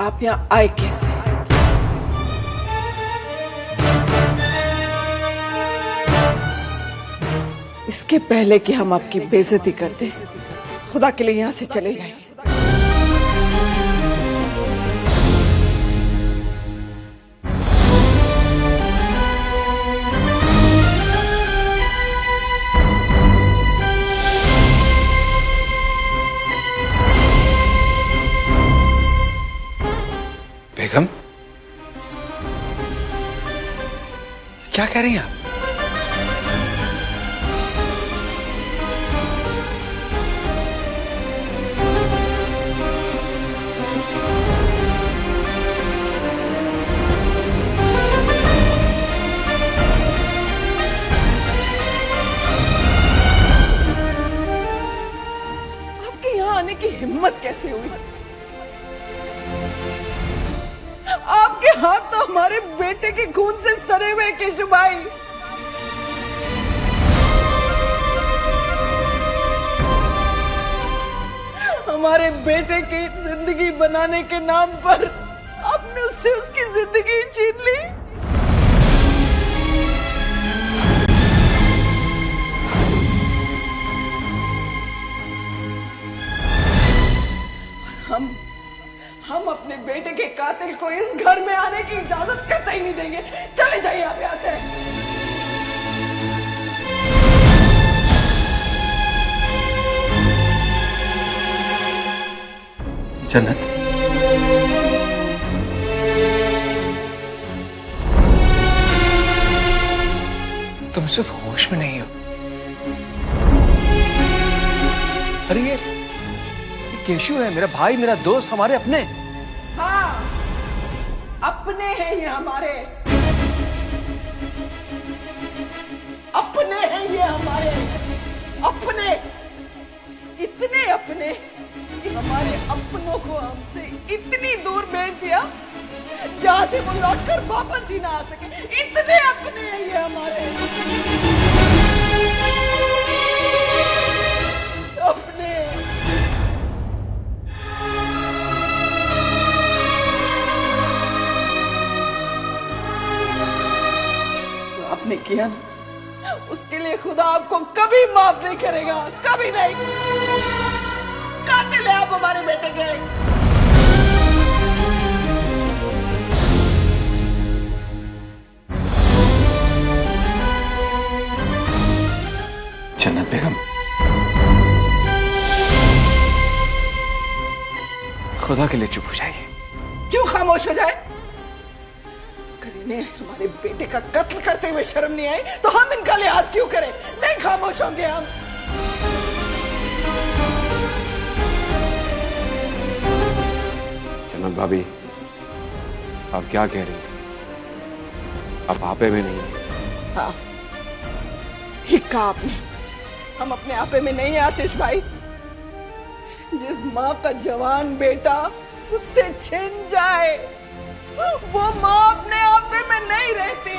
आप यहाँ आए कैसे? इसके पहले कि हम आपकी बेइज्जती कर दें, खुदा के लिए यहाँ से चले जाइए। बेगम, क्या कह रही हैं आप? आपके यहाँ आने की हिम्मत कैसे हुई? आपके हाथ तो हमारे बेटे के खून से सने हुए केशव भाई। हमारे बेटे की जिंदगी बनाने के नाम पर आपने उससे उसकी जिंदगी छीन ली। हम अपने बेटे के कातिल को इस घर में आने की इजाजत कतई नहीं देंगे। चले जाइए आप यहाँ से। जन्नत, तुम सिर्फ होश में नहीं हो। अरे ये केशु है, मेरा भाई, मेरा दोस्त, हमारे अपने। हाँ, अपने हैं ये हमारे, अपने हैं ये हमारे, अपने, इतने अपने कि हमारे अपनों को हमसे इतनी दूर भेज दिया जहां से वो लौटकर वापस ही ना आ सके। इतने अपने हैं ये हमारे, अपने। जो आपने किया ना, उसके लिए खुदा आपको कभी माफ नहीं करेगा, कभी नहीं। कातिल है आप हमारे बेटे के। जन्नत बेगम, खुदा के लिए चुप हो जाइए। क्यों खामोश हो जाए? अगर इन्हें हमारे बेटे का कत्ल करते हुए शर्म नहीं आई तो हम इनका लिहाज क्यों करें? नहीं खामोश होंगे हम। जन्नत भाभी, आप क्या कह रही हैं? आप आपे में नहीं हैं। हाँ, ठीक कहा आपने। हम अपने आपे में नहीं आतिश भाई। जिस माँ का जवान बेटा उससे छिन जाए, वो माँ अपने आपे में नहीं रहती।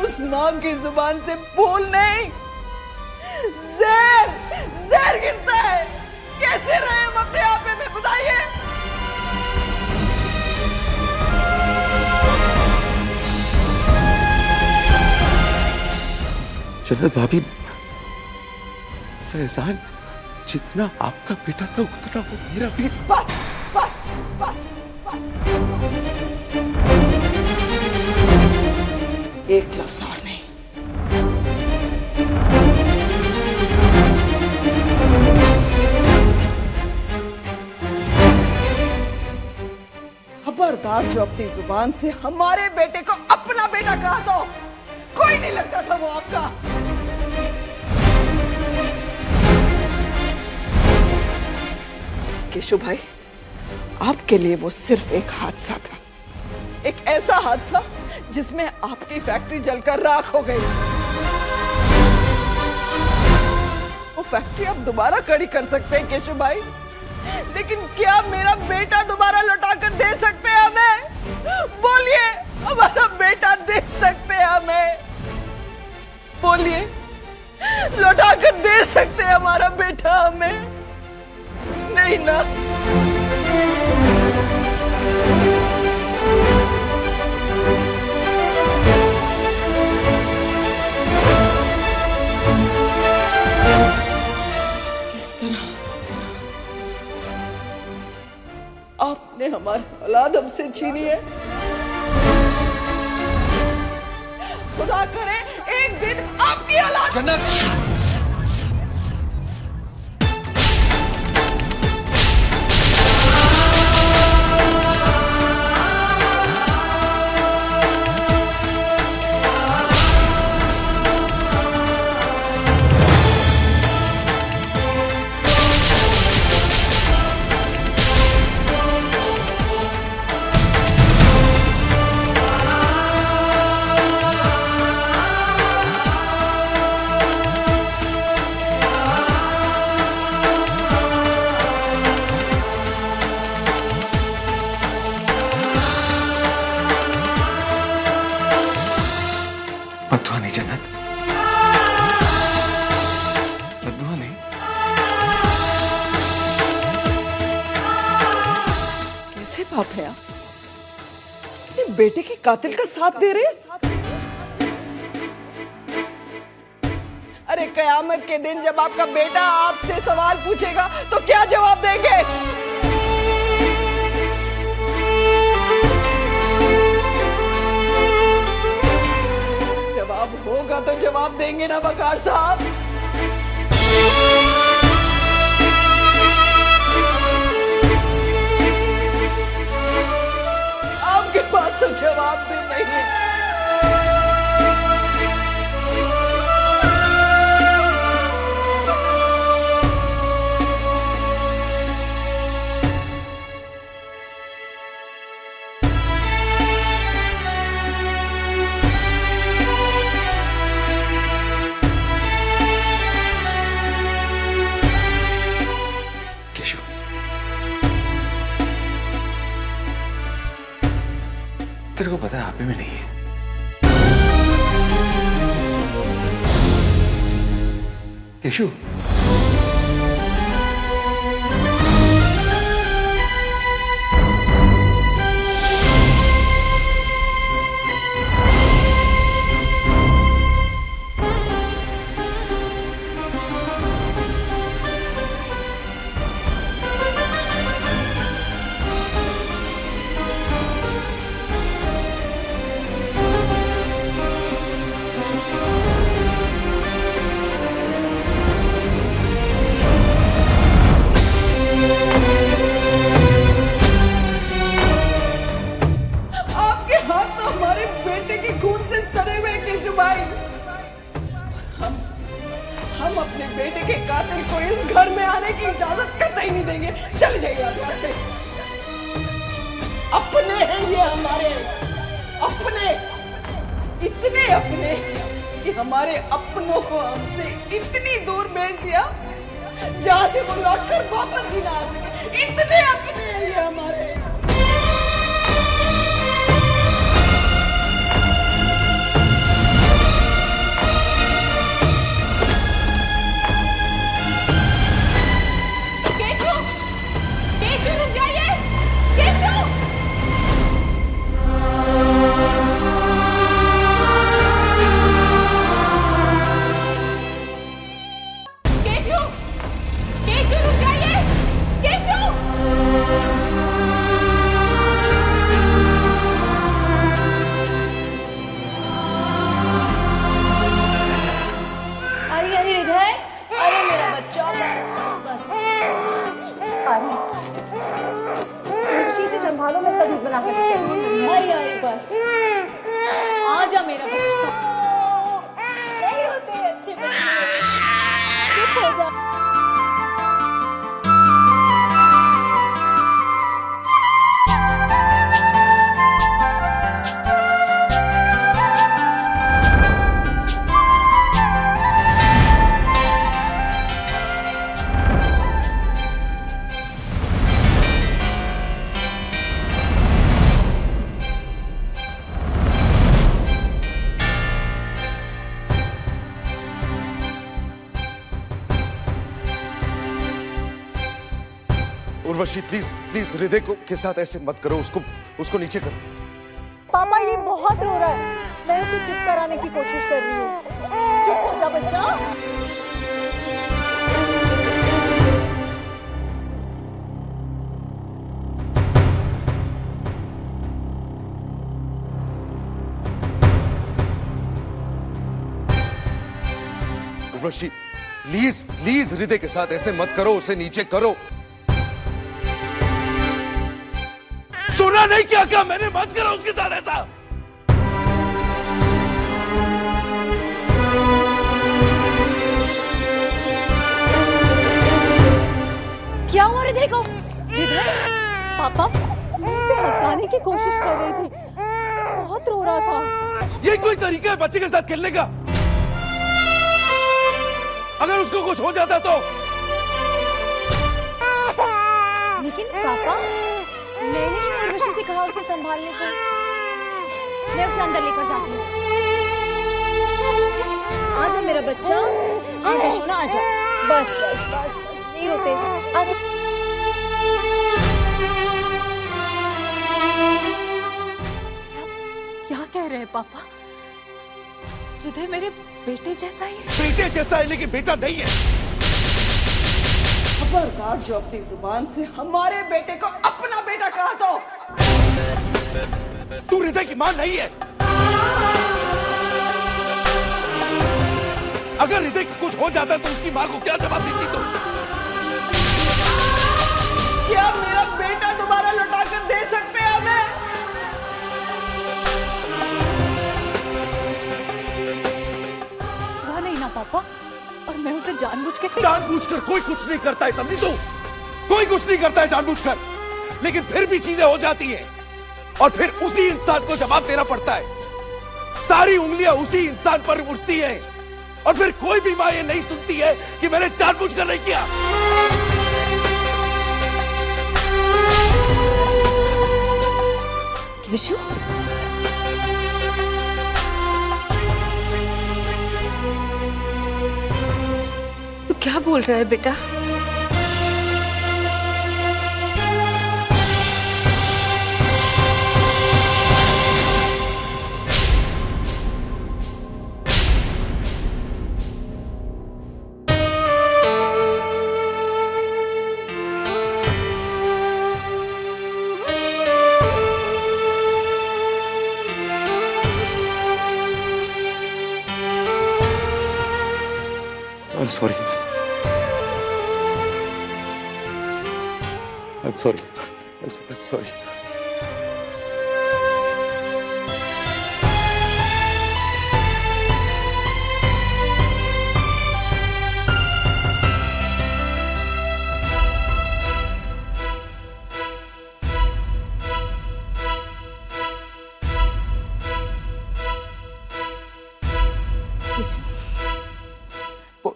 उस माँ की जुबान से भूल नहीं, जहर जहर गिरता है। कैसे रहे हम अपने आपे में, बताइए। जन्नत भाभी, फैजान जितना आपका बेटा था उतना वो मेरा भी। बस बस बस बस, एक लफ्ज और नहीं। खबरदार, जो अपनी जुबान से हमारे बेटे को अपना बेटा कहा तो कोई नहीं लगता था वो आपका। केशु भाई, आपके लिए वो सिर्फ एक हादसा था, एक ऐसा हादसा जिसमें आपकी फैक्ट्री जलकर राख हो गई। वो फैक्ट्री आप दोबारा खड़ी कर सकते हैं केशु भाई, लेकिन क्या मेरा बेटा दोबारा लौटा कर दे सकते हैं हमें? बोलिए, अब हमारा बेटा हमें? नहीं ना। जिस तरह आपने हमारी औलाद हमसे छीनी है, खुदा करे एक दिन आपकी औलाद। जन्नत, बद्दुआ नहीं जन्नत, बद्दुआ नहीं। कैसे बाप है आप? अपने बेटे के कातिल का साथ दे रहे हैं? अरे कयामत के दिन जब आपका बेटा आपसे सवाल पूछेगा तो क्या जवाब देंगे? जवाब होगा तो जवाब देंगे ना वकार साहब। आपके पास तो जवाब भी नहीं है। केशु, तेरे को पता है आप ही में नहीं है। केशु, आपके हाथ तो हमारे बेटे के खून से सने हुए हैं केशु भाई। हम अपने बेटे के कातिल को इस घर में आने की इजाजत कतई नहीं देंगे। चले जाइए आप यहाँ से। अपने हैं ये हमारे, अपने, इतने अपने कि हमारे अपनों को हमसे इतनी दूर भेज दिया जहां से वो लौटकर वापस ही ना आ सके। इतने अपने हैं ये हमारे। केशु! केशु रुक जाइए! केशु! केशु! केशु रुक जाइए! केशु! अरे अरे इधर, अरे मेरा बच्चा, बस बस बस। अरे खुशी से संभालो, मैं इसका दूध बना कर देती हूँ। अरे अरे बस आ जा मेरा बच्चा। नहीं होते अच्छे बच्चे, चुप हो जा। उर्वशी प्लीज प्लीज हृदय को के साथ ऐसे मत करो, उसको नीचे करो। पापा ये बहुत रो रहा है, मैं उसे चुप कराने की कोशिश कर रही हूँ। चुप हो जा बच्चा। उर्वशी प्लीज प्लीज हृदय के साथ ऐसे मत करो, उसे नीचे करो। सुना नहीं क्या कहा मैंने? मत करो उसके साथ ऐसा। क्या हुआ हृदय को? हृदय पापा मैं उसे हंसाने की कोशिश कर रही थी, बहुत रो रहा था। ये कोई तरीका है बच्चे के साथ खेलने का? अगर उसको कुछ हो जाता तो? लेकिन पापा मैंने ही उर्वशी से कहा उसे संभालने को। मैं उसे अंदर लेकर जाती हूँ। आजा मेरा बच्चा, आजा सोना आजा। बस बस बस बस नहीं रोते, आजा। क्या कह रहे हैं पापा? हृदय मेरे बेटे जैसा ही है। बेटे जैसा है लेकिन बेटा नहीं है। खबरदार जो अपनी जुबान से हमारे बेटे को अपना बेटा कहा तो। तू हृदय की मां नहीं है। अगर हृदय को कुछ हो जाता तो उसकी मां को क्या जवाब देती तू? क्या मेरा बेटा दोबारा लौटा कर दे सकते हैं हमें? हुआ नहीं ना पापा, और मैं उसे जानबूझकर कोई कुछ नहीं करता है, समझी तू? कोई कुछ नहीं करता है जानबूझकर, लेकिन फिर भी चीजें हो जाती हैं और फिर उसी इंसान को जवाब देना पड़ता है। सारी उंगलियां उसी इंसान पर उठती हैं और फिर कोई भी मां ये नहीं सुनती है कि मैंने जानबूझकर नहीं किया। केशु, तू क्या बोल रहा है बेटा? I'm sorry. I'm sorry. I'm sorry.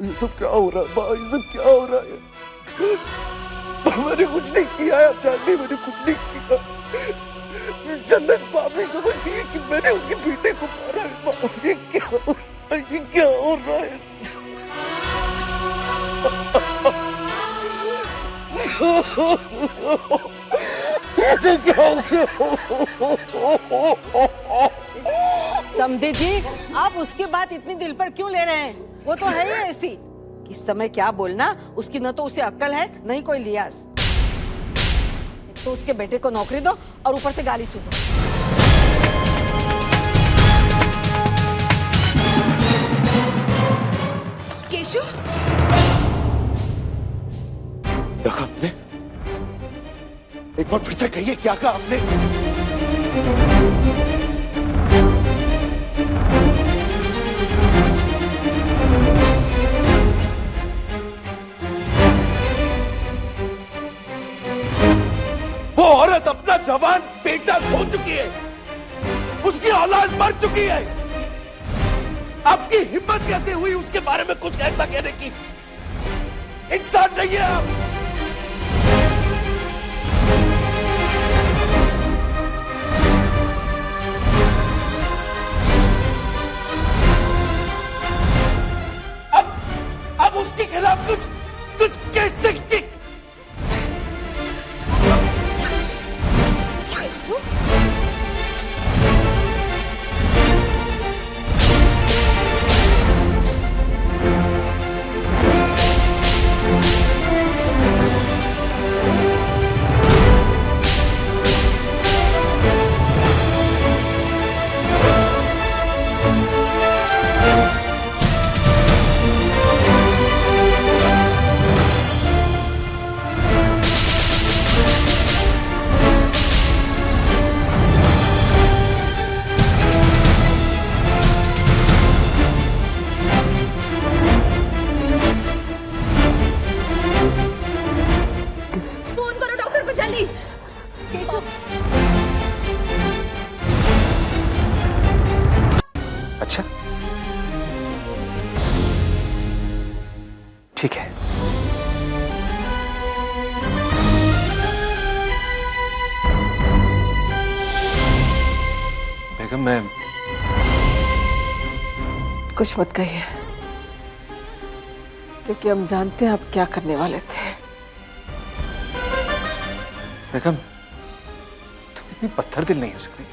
ये सब क्या हो रहा है माँ? ये सब क्या हो रहा है? मैंने कुछ नहीं किया है, आप जानती, मैंने कुछ नहीं किया। जन्नत माँ भी समझती है कि मैंने उसके बेटे को मारा है। माँ, ये क्या हो रहा है? ये क्या हो रहा है? ऐसे क्या हो गया? समझे जी, आप उसकी बात इतनी दिल पर क्यों ले रहे हैं? वो तो है ही ऐसी। किस समय क्या बोलना, उसकी न तो उसे अक्ल है न ही कोई लिहाज। तो उसके बेटे को नौकरी दो और ऊपर से गाली सुनो। केशु, क्या कहा आपने? एक बार फिर से कहिए, क्या कहा आपने? वो औरत अपना जवान बेटा खो चुकी है, उसकी औलाद मर चुकी है। आपकी हिम्मत कैसे हुई उसके बारे में कुछ ऐसा कहने की? इंसान नहीं है आप। अब उसके खिलाफ कुछ कैसे ठीक है। बेगम मैं कुछ मत कहिए, क्योंकि हम जानते हैं आप क्या करने वाले थे। बेगम तुम इतनी पत्थर दिल नहीं हो सकती।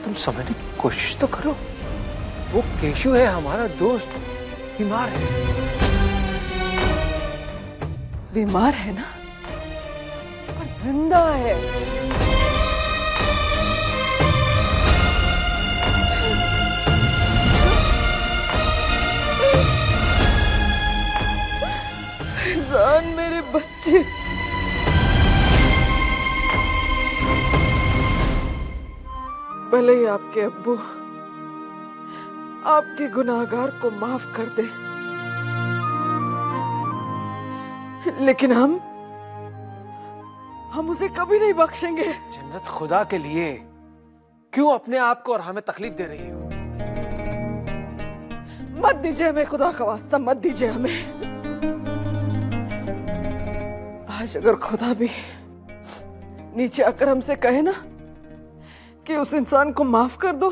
तुम समझने की कोशिश तो करो। वो केशु है, हमारा दोस्त, बीमार है। बीमार है ना, पर जिंदा है। फैजान मेरे बच्चे, भले ही आपके अब्बू आपके गुनाहगार को माफ कर दे, लेकिन हम उसे कभी नहीं बख्शेंगे। जन्नत, खुदा के लिए क्यों अपने आप को और हमें तकलीफ दे रही हो? मत दीजिए हमें, खुदा का वास्ता मत दीजिए हमें। आज अगर खुदा भी नीचे आकर हमसे कहे ना कि उस इंसान को माफ कर दो,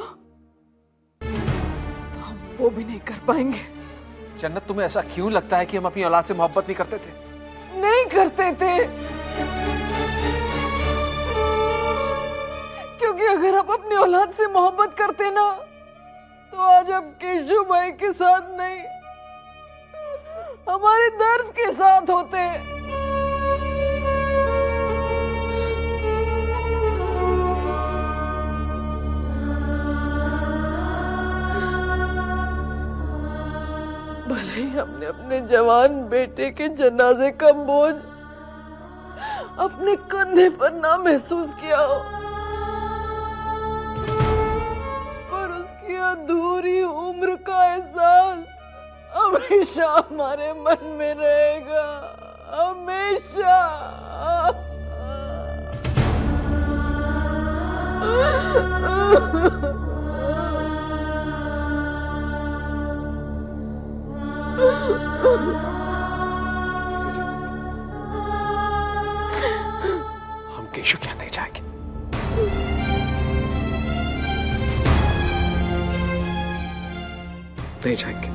तो हम वो भी नहीं कर पाएंगे। जन्नत, तुम्हें ऐसा क्यों लगता है कि हम अपनी औलाद से मोहब्बत नहीं करते थे? नहीं करते थे, क्योंकि अगर आप अपनी औलाद से मोहब्बत करते ना, तो आज आप केशु भाई के साथ नहीं, हमारे दर्द के साथ होते। भले ही हमने अपने जवान बेटे के जनाजे का बोझ अपने कंधे पर ना महसूस किया हो, पर उसकी अधूरी उम्र का एहसास हमेशा हमारे मन में रहेगा, हमेशा। हम केशु क्या नहीं जाएंगे। नहीं जाएंगे।